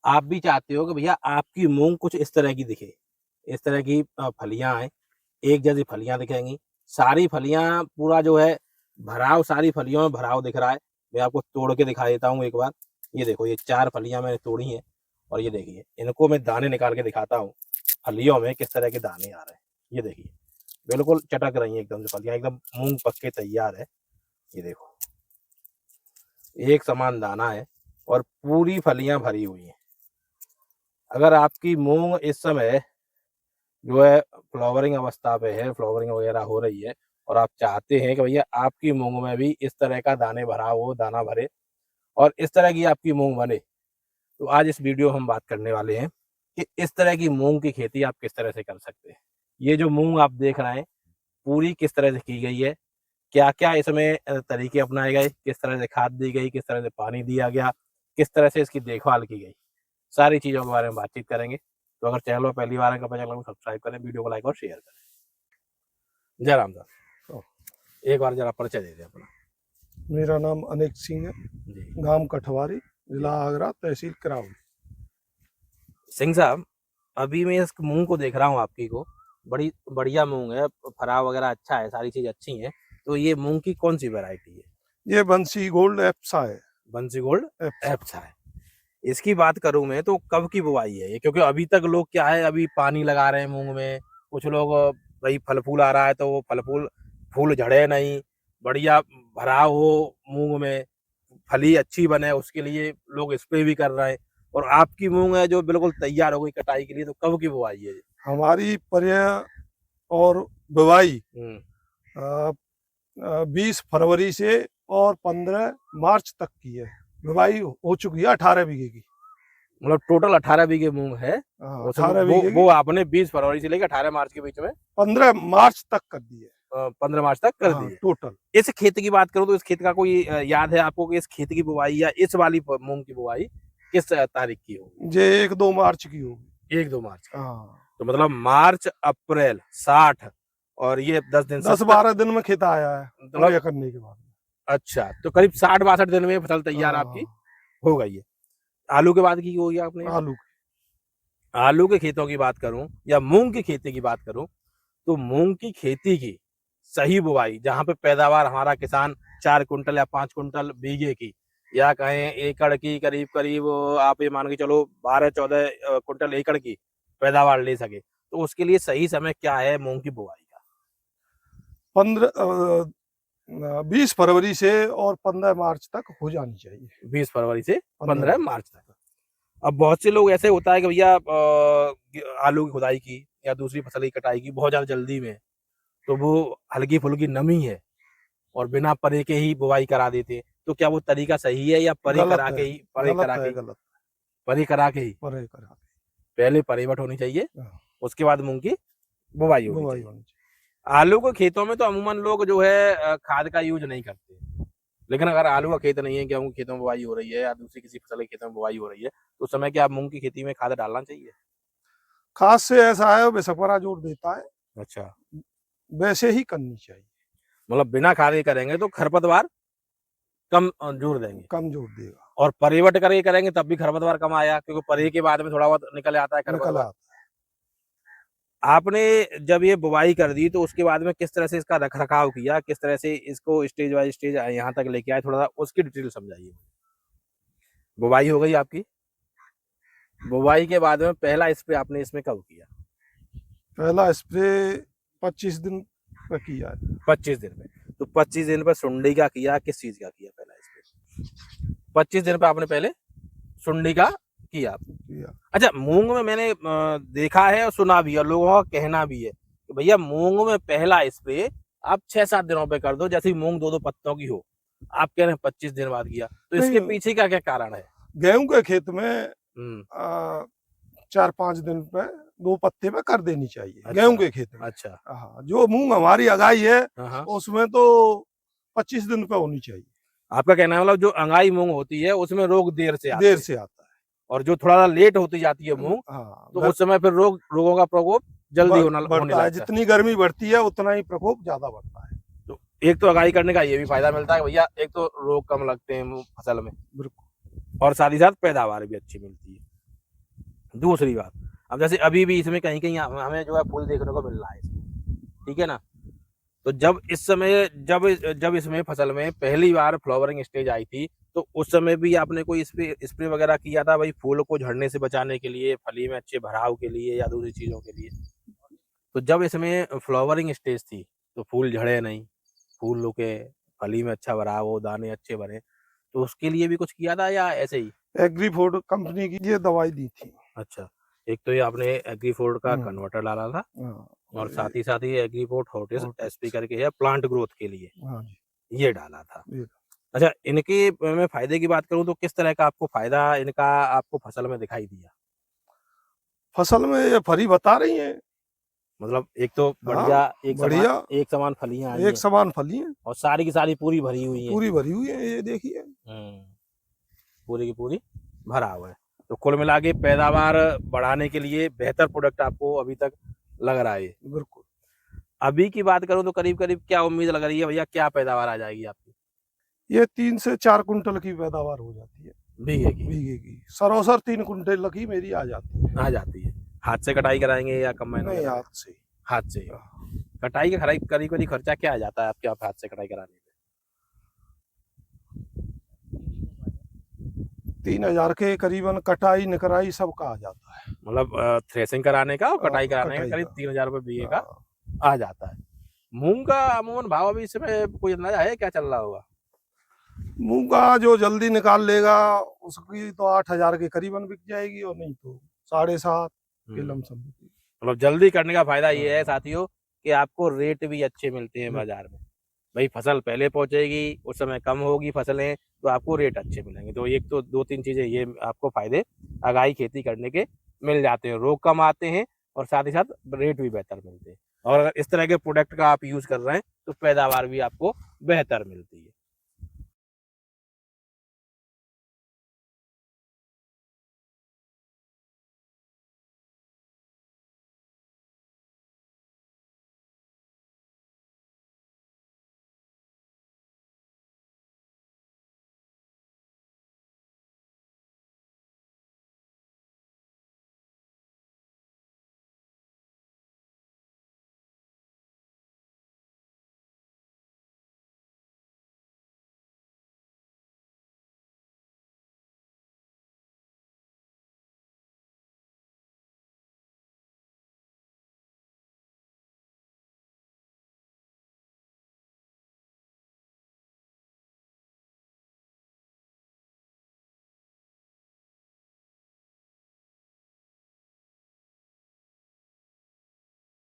आप भी चाहते हो कि भैया आपकी मूंग कुछ इस तरह की दिखे, इस तरह की फलियां आए, एक जैसी फलियां दिखेंगी, सारी फलियां पूरा जो है भराव, सारी फलियों में भराव दिख रहा है। मैं आपको तोड़ के दिखा देता हूँ एक बार। ये देखो, ये 4 फलियां मैंने तोड़ी हैं और ये देखिए, इनको मैं दाने निकाल के दिखाता हूँ, फलियों में किस तरह के दाने आ रहे हैं। ये देखिए, बिल्कुल चटक रही है एकदम से फलियां, एकदम मूंग पक के तैयार है। ये देखो, एक समान दाना है और पूरी फलियां भरी हुई हैं। अगर आपकी मूंग इस समय जो है फ्लावरिंग अवस्था पे है, फ्लावरिंग वगैरह हो रही है और आप चाहते हैं कि भैया आपकी मूंग में भी इस तरह का दाने भरा हो, दाना भरे और इस तरह की आपकी मूंग बने, तो आज इस वीडियो हम बात करने वाले हैं कि इस तरह की मूंग की खेती आप किस तरह से कर सकते हैं। ये जो मूंग आप देख रहे हैं, पूरी किस तरह से की गई है, क्या-क्या इसमें तरीके अपनाए गए, किस तरह से खाद दी गई, किस तरह से पानी दिया गया, किस तरह से इसकी देखभाल की गई, सारी चीज़ों के बारे में बातचीत करेंगे। तो अगर चैनल पर पहली बार है कृपया चैनल को सब्सक्राइब करें, वीडियो को लाइक और शेयर करें। जय राम सर। एक बार जरा परिचय दे दें अपना। मेरा नाम अनेक सिंह है, जी। गांव कठवारी, जिला आगरा, तहसील करावली। सिंह साहब, अभी मैं इस मूंग को देख रहा हूँ आपकी को, बड़ी बढ़िया मूंग है, फराव वगैरह अच्छा है, सारी चीज़ अच्छी हैं। तो ये मूंग की कौन सी वैरायटी है? ये बंसी गोल्ड एप्सा है। बंसी गोल्ड एप्सा। एप्सा है। इसकी बात करूं मैं तो कब की बुवाई है ये? क्योंकि अभी तक लोग क्या है, अभी पानी लगा रहे हैं मूंग में, कुछ लोग भाई फल फूल आ रहा है तो वो फूल झड़े नहीं, बढ़िया भराव हो मूंग में, फली अच्छी बने, उसके लिए लोग स्प्रे भी कर रहे हैं। और आपकी मूंग है जो बिल्कुल तैयार हो गई कटाई के लिए, तो कब की बुवाई है ये? हमारी पर्य और बुवाई 20 फरवरी से और 15 मार्च तक की है। बुवाई हो चुकी है 18 बीघे की। मतलब टोटल 18 बीघे मूंग है। 18 बीघे वो आपने 20 फरवरी से लेकर 18 मार्च के बीच में 15 मार्च तक कर दी है। 15 मार्च तक कर दी है टोटल। इस खेत की बात करूं तो इस खेत का कोई याद है आपको कि इस खेत की बुवाई या इस वाली मूंग की बुवाई किस तारीख की होगी? ये 1-2 मार्च की होगी। 1-2 मार्च की। तो मतलब मार्च अप्रैल 60 और ये 10 दिन 10-12 दिन में खेत आया है मतलब करने के बाद। अच्छा, तो करीब 60-62 दिन में फसल तैयार आपकी हो गई है। आलू के बाद की होगी आपने? आलू के खेतों की बात करूं या मूंग की खेती की बात करूं, तो मूंग की खेती की सही बुवाई, जहां पे पैदावार हमारा किसान 4 कुंटल या 5 कुंटल बीघे की या कहें एकड़ की करीब करीब आप ये मान के चलो 12-14 कुंटल एकड़ की पैदावार ले सके, तो उसके लिए सही समय क्या है मूंग की बुवाई का? 20 फरवरी से और 15 मार्च तक हो जानी चाहिए। 20 फरवरी से 15 मार्च तक। अब बहुत से लोग ऐसे होता है कि भैया आलू की खुदाई की या दूसरी फसल की कटाई की बहुत ज्यादा जल्दी में, तो वो हल्की फुल्की नमी है और बिना परे के ही बुवाई करा देते हैं। तो क्या वो तरीका सही है या परे करा के ही परे करा के ही पहले परेवट होनी चाहिए, उसके बाद मूंग की बुवाई होनी चाहिए। आलू के खेतों में तो अमूमन लोग जो है खाद का यूज नहीं करते, लेकिन अगर आलू का खेत नहीं है, गेहूं के खेतों में बुवाई हो रही है या दूसरी किसी फसल के खेतों में बुवाई हो रही है, तो उस समय क्या मूंग की खेती में खाद डालना चाहिए? खाद से ऐसा है बेसकवारा जोर देता है। अच्छा, वैसे ही करनी चाहिए। मतलब बिना खाद के करेंगे तो खरपतवार कम जोर देंगे, कम जोर देगा। और परेवट करके करेंगे तब भी खरपतवार कम आया, क्योंकि परे के बाद में थोड़ा बहुत निकल आता है खरपतवार। आपने जब ये बुवाई कर दी तो उसके बाद में किस तरह से इसका रख रखाव किया, किस तरह से इसको स्टेज बाय स्टेज यहाँ तक लेके आए, थोड़ा उसकी डिटेल समझाइए। बुवाई हो गई आपकी, बुवाई के बाद में पहला स्प्रे आपने इसमें कब किया? पहला स्प्रे 25 दिन पे किया है। 25 दिन में। तो 25 दिन पर सुंडी का किया, किस चीज का किया पहला स्प्रे? 25 दिन पे आपने पहले सुंडी का किया। अच्छा, मूंग में मैंने देखा है और सुना भी है, लोगों का कहना भी है कि भैया मूंग में पहला स्प्रे आप 6-7 दिनों पे कर दो, जैसे मूंग 2-2 पत्तों की हो। आप कह रहे हैं 25 दिन बाद किया, तो इसके पीछे का क्या कारण है? गेहूं के खेत में 4-5 दिन पे 2 पत्ते पे कर देनी चाहिए। अच्छा, गेहूं के खेत में। अच्छा, जो मूंग हमारी अगाई है उसमें तो 25 दिन पे होनी चाहिए। आपका कहना है मतलब जो अंगाई मूंग होती है उसमें रोग देर से आता है, और जो थोड़ा लेट होती जाती है मूंग, तो उस समय फिर रोगों का प्रकोप जल्दी होने लगता है। जितनी गर्मी बढ़ती है उतना ही प्रकोप ज्यादा बढ़ता है। तो एक तो अगाई करने का ये भी फायदा मिलता है भैया, एक तो रोग कम लगते हैं फसल में, बिल्कुल, और साथ ही साथ पैदावार भी अच्छी मिलती है। दूसरी बात, अब जैसे अभी भी इसमें कहीं कहीं हमें जो है फूल देखने को मिल रहा है इसमें, ठीक है ना। तो जब इस समय जब इसमें फसल में पहली बार फ्लावरिंग स्टेज आई थी, तो उस समय भी आपने कोई स्प्रे वगैरह किया था भाई फूल को झड़ने से बचाने के लिए, फली में अच्छे भराव के लिए या दूसरी चीजों के लिए? तो जब इसमें फ्लावरिंग स्टेज थी तो फूल झड़े नहीं, फूल के फली में अच्छा भराव हो, दाने अच्छे भरे, तो उसके लिए भी कुछ किया था या ऐसे ही? एग्रीफोर्ड कंपनी की ये दवाई दी थी। अच्छा, एक तो ये आपने एग्रीफोर्ड का कन्वर्टर डाला था और साथ ही एग्रीफोर्ड हॉर्टिस एसपी करके है प्लांट ग्रोथ के लिए, ये डाला था। अच्छा, इनके मैं फायदे की बात करूं तो किस तरह का आपको फायदा इनका आपको फसल में दिखाई दिया? फसल में ये फली बता रही है, मतलब एक तो बढ़िया, एक समान फलियां आई एक समान फली है और सारी की सारी पूरी भरी हुई है, पूरी भरी हुई है, ये देखिए पूरी की पूरी भरा हुआ है। तो कुल मिला के पैदावार बढ़ाने के लिए बेहतर प्रोडक्ट आपको अभी तक लग रहा है? बिल्कुल। अभी की बात करूं तो करीब करीब क्या उम्मीद लग रही है भैया, क्या पैदावार आ जाएगी आपकी? ये 3 से 4 कुंटल की पैदावार हो जाती है बीघे की। सरासर 3 कुंटल की मेरी आ जाती है। हाथ से कटाई कराएंगे या कंबाइन? नहीं, हाथ से। कटाई का करीब खर्चा क्या आ जाता है आपके हाथ से कटाई कराने में? 3000 के करीबन कटाई निकराई सबका आ जाता है। मतलब थ्रेसिंग कराने का और कटाई कराने का करीब 3000 रुपये बीघे का आ जाता है। मूंग का अमूमन भाव अभी इस समय कोई अंदाजा है क्या चल रहा होगा? मूंग का जो जल्दी निकाल लेगा उसकी तो 8000 के करीबन बिक जाएगी, और नहीं तो 7.5 के लमसम। मतलब जल्दी करने का फायदा ये है साथियों कि आपको रेट भी अच्छे मिलते हैं बाजार में। भाई फसल पहले पहुंचेगी, उस समय कम होगी फसलें, तो आपको रेट अच्छे मिलेंगे। तो एक तो 2-3 चीजें ये आपको फायदे अगाई खेती करने के मिल जाते हैं, रोग कम आते हैं और साथ ही साथ रेट भी बेहतर मिलते हैं। और अगर इस तरह के प्रोडक्ट का आप यूज कर रहे हैं तो पैदावार भी आपको बेहतर मिलती है।